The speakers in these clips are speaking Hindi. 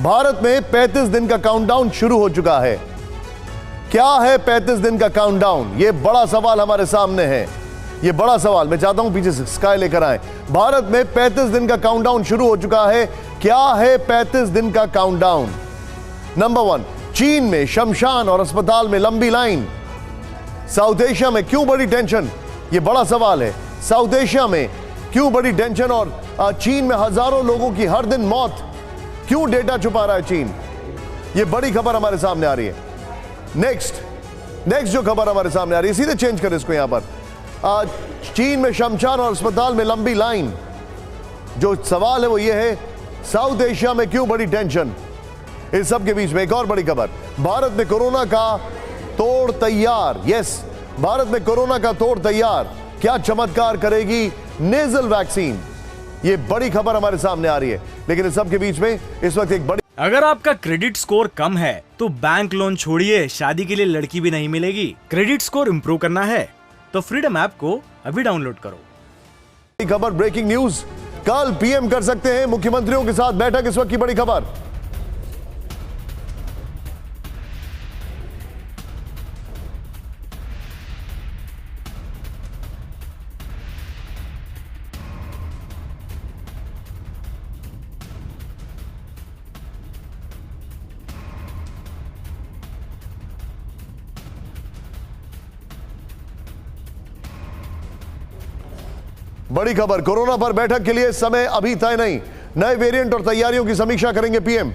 भारत में 35 दिन का काउंटडाउन शुरू हो चुका है। क्या है 35 दिन का काउंटडाउन? यह बड़ा सवाल हमारे सामने है। यह बड़ा सवाल, मैं चाहता हूं पीछे से स्काई लेकर आए। भारत में 35 दिन का काउंटडाउन शुरू हो चुका है। क्या है 35 दिन का काउंटडाउन? नंबर 1, चीन में शमशान और अस्पताल में लंबी लाइन। साउथ एशिया में क्यों बड़ी टेंशन? यह बड़ा सवाल है। साउथ एशिया में क्यों बड़ी टेंशन और चीन में हजारों लोगों की हर दिन मौत, क्यों डेटा छुपा रहा है चीन? यह बड़ी खबर हमारे सामने आ रही है। नेक्स्ट जो खबर हमारे सामने आ रही है, सीधे चेंज करें इसको। यहां पर चीन में शमशान और अस्पताल में लंबी लाइन। जो सवाल है वो ये है, साउथ एशिया में क्यों बड़ी टेंशन? इस सब के बीच में एक और बड़ी खबर, भारत में कोरोना का तोड़ तैयार। यस, भारत में कोरोना का तोड़ तैयार। क्या चमत्कार करेगी नेजल वैक्सीन? ये बड़ी खबर हमारे सामने आ रही है। लेकिन इस सब के बीच में इस वक्त एक बड़ी, अगर आपका क्रेडिट स्कोर कम है तो बैंक लोन छोड़िए, शादी के लिए लड़की भी नहीं मिलेगी। क्रेडिट स्कोर इंप्रूव करना है तो फ्रीडम ऐप को अभी डाउनलोड करो। खबर, ब्रेकिंग न्यूज, कल पीएम कर सकते हैं मुख्यमंत्रियों के साथ बैठक। इस वक्त की बड़ी खबर। बड़ी खबर, कोरोना पर बैठक के लिए समय अभी तय नहीं। नए वेरिएंट और तैयारियों की समीक्षा करेंगे पीएम।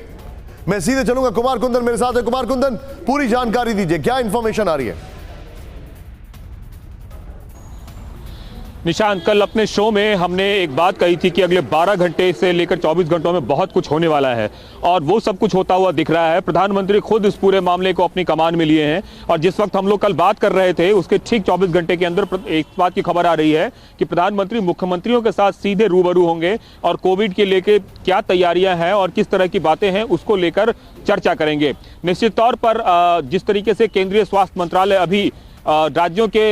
मैं सीधे चलूंगा, कुमार कुंदन मेरे साथ है। कुमार कुंदन, पूरी जानकारी दीजिए, क्या इंफॉर्मेशन आ रही है? निशांत, कल अपने शो में हमने एक बात कही थी कि अगले 12 घंटे से लेकर 24 घंटों में बहुत कुछ होने वाला है और वो सब कुछ होता हुआ दिख रहा है। प्रधानमंत्री खुद इस पूरे मामले को अपनी कमान में लिए हैं और जिस वक्त हम लोग कल बात कर रहे थे उसके ठीक 24 घंटे के अंदर एक बात की खबर आ रही है कि प्रधानमंत्री मुख्यमंत्रियों के साथ सीधे रूबरू होंगे और कोविड के लेके क्या तैयारियां हैं और किस तरह की बातें हैं उसको लेकर चर्चा करेंगे। निश्चित तौर पर जिस तरीके से केंद्रीय स्वास्थ्य मंत्रालय अभी राज्यों के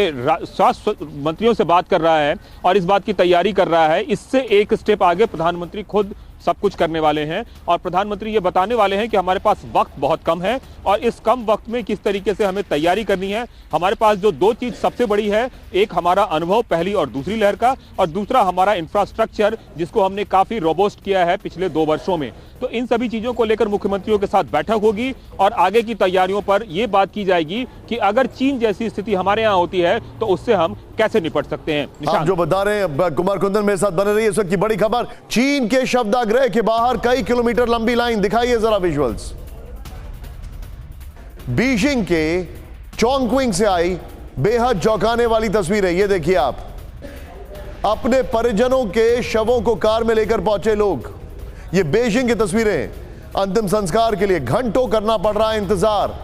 स्वास्थ्य मंत्रियों से बात कर रहा है और इस बात की तैयारी कर रहा है, इससे एक स्टेप आगे प्रधानमंत्री खुद सब कुछ करने वाले हैं और प्रधानमंत्री ये बताने वाले हैं कि हमारे पास वक्त बहुत कम है और इस कम वक्त में किस तरीके से हमें तैयारी करनी है। हमारे पास जो दो चीज सबसे बड़ी है, एक हमारा अनुभव पहली और दूसरी लहर का, और दूसरा हमारा इंफ्रास्ट्रक्चर जिसको हमने काफी रोबोस्ट किया है पिछले 2 वर्षों में। तो इन सभी चीजों को लेकर मुख्यमंत्रियों के साथ बैठक होगी और आगे की तैयारियों पर यह बात की जाएगी कि अगर चीन जैसी स्थिति हमारे यहाँ होती है तो उससे हम कैसे निपट सकते हैं। आप जो बता रहे हैं, कुमार कुंदन मेरे साथ बने रहिए। इस वक्त की बड़ी खबर, चीन के शवदाह के बाहर कई किलोमीटर लंबी लाइन। दिखाइए जरा विजुअल्स। बीजिंग के चोंगक्विंग से आई बेहद चौंकाने वाली तस्वीर है। ये देखिए आप, अपने परिजनों के शवों को कार में लेकर पहुंचे लोग। ये बीजिंग की तस्वीरें हैं। अंतिम संस्कार के लिए घंटों करना पड़ रहा है इंतजार।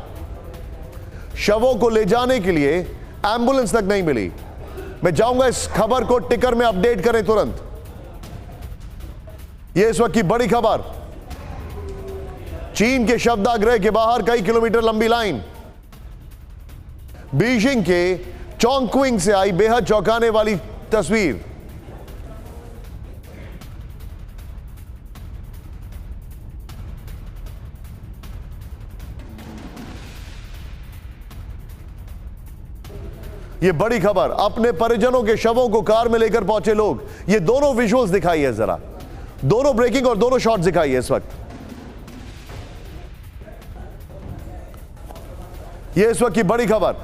शवों को ले जाने के लिए एम्बुलेंस तक नहीं मिली। मैं चाहूंगा इस खबर को टिकर में अपडेट करें तुरंत। यह इस वक्त की बड़ी खबर, चीन के शवदाह के बाहर कई किलोमीटर लंबी लाइन। बीजिंग के चोंगक्विंग से आई बेहद चौंकाने वाली तस्वीर। ये बड़ी खबर, अपने परिजनों के शवों को कार में लेकर पहुंचे लोग। ये दोनों विजुअल्स दिखाइए जरा, दोनों ब्रेकिंग और दोनों शॉट्स दिखाइए इस वक्त। ये इस वक्त की बड़ी खबर,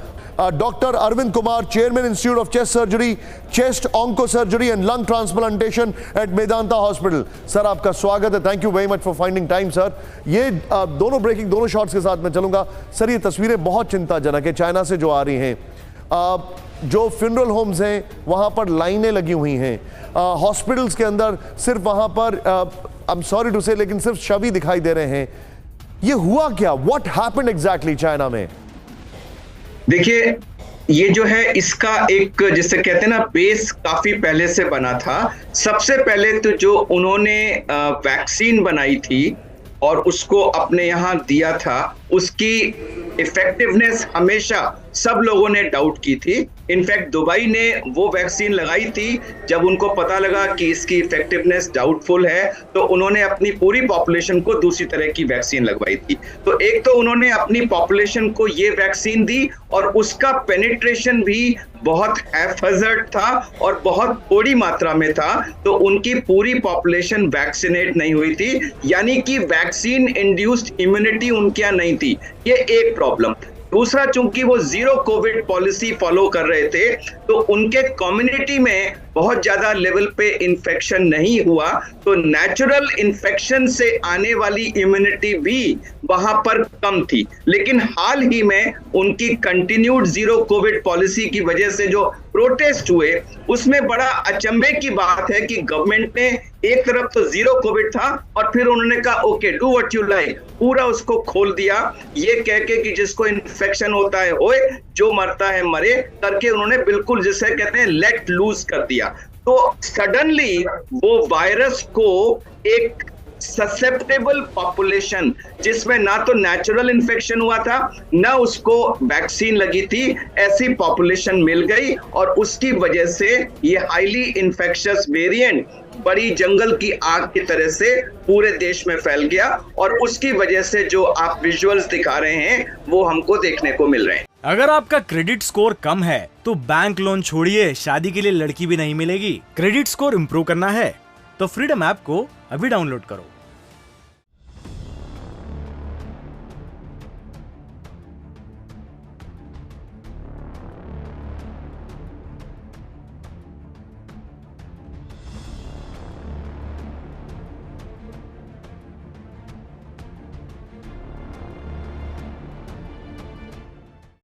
doctor Arvind Kumar, chairman institute of chest surgery, chest onco surgery and lung transplantation at Medanta hospital. Sir आपका स्वागत है, thank you very much for finding time sir. ये दोनों ब्रेकिंग, दोनों शॉट्स के साथ मैं चलूंगा। सर ये तस्वीरें बहुत चिंताजनक है, चाइना से जो आ रही हैं। जो फ्यूनरल होम्स हैं वहां पर लाइनें लगी हुई हैं, हॉस्पिटल्स के अंदर सिर्फ वहां पर आई एम सॉरी टू से लेकिन सिर्फ शव ही दिखाई दे रहे हैं। ये हुआ क्या? व्हाट हैपेंड एग्जैक्टली चाइना में? देखिए, ये जो है इसका एक जिसे कहते हैं ना बेस काफी पहले से बना था। सबसे पहले तो जो उन्होंने वैक्सीन बनाई थी और उसको अपने यहाँ दिया था, उसकी इफेक्टिवनेस हमेशा सब लोगों ने डाउट की थी। इनफैक्ट दुबई ने वो वैक्सीन लगाई थी जब उनको पता लगा कि इसकी इफेक्टिवनेस डाउटफुल है, तो उन्होंने अपनी पूरी पॉपुलेशन को दूसरी तरह की वैक्सीन लगवाई थी। तो एक तो उन्होंने अपनी पॉपुलेशन को ये वैक्सीन दी और उसका पेनिट्रेशन भी बहुत हैफजर्ड था और बहुत थोड़ी मात्रा में था, तो उनकी पूरी पॉपुलेशन वैक्सीनेट नहीं हुई थी, यानी कि वैक्सीन इंड्यूस्ड इम्यूनिटी उनके यहाँ नहीं थी। ये एक प्रॉब्लम। दूसरा, चूंकि वो जीरो कोविड पॉलिसी फॉलो कर रहे थे, तो उनके कम्युनिटी में बहुत ज्यादा लेवल पे इन्फेक्शन नहीं हुआ, तो नेचुरल इन्फेक्शन से आने वाली इम्यूनिटी भी वहां पर कम थी। लेकिन हाल ही में उनकी कंटिन्यूड जीरो कोविड पॉलिसी की वजह से जो प्रोटेस्ट हुए, उसमें बड़ा अचंभे की बात है कि गवर्नमेंट ने एक तरफ तो जीरो कोविड था और फिर उन्होंने कहा okay do what you like, पूरा उसको खोल दिया, ये कह के कि जिसको इन्फेक्शन होता है होए, जो मरता है मरे करके उन्होंने बिल्कुल जिसे कहते हैं लेट लूज कर दिया। तो सडनली वो वायरस को एक ससेप्टेबल पॉपुलेशन, जिसमें ना तो नेचुरल इन्फेक्शन हुआ था ना उसको वैक्सीन लगी थी, ऐसी पॉपुलेशन मिल गई और उसकी वजह से ये हाईली इन्फेक्शियस वेरिएंट बड़ी जंगल की आग की तरह से पूरे देश में फैल गया और उसकी वजह से जो आप विजुअल्स दिखा रहे हैं वो हमको देखने को मिल रहे हैं। अगर आपका क्रेडिट स्कोर कम है तो बैंक लोन छोड़िए, शादी के लिए लड़की भी नहीं मिलेगी। क्रेडिट स्कोर इम्प्रूव करना है तो फ्रीडम ऐप को अभी डाउनलोड करो।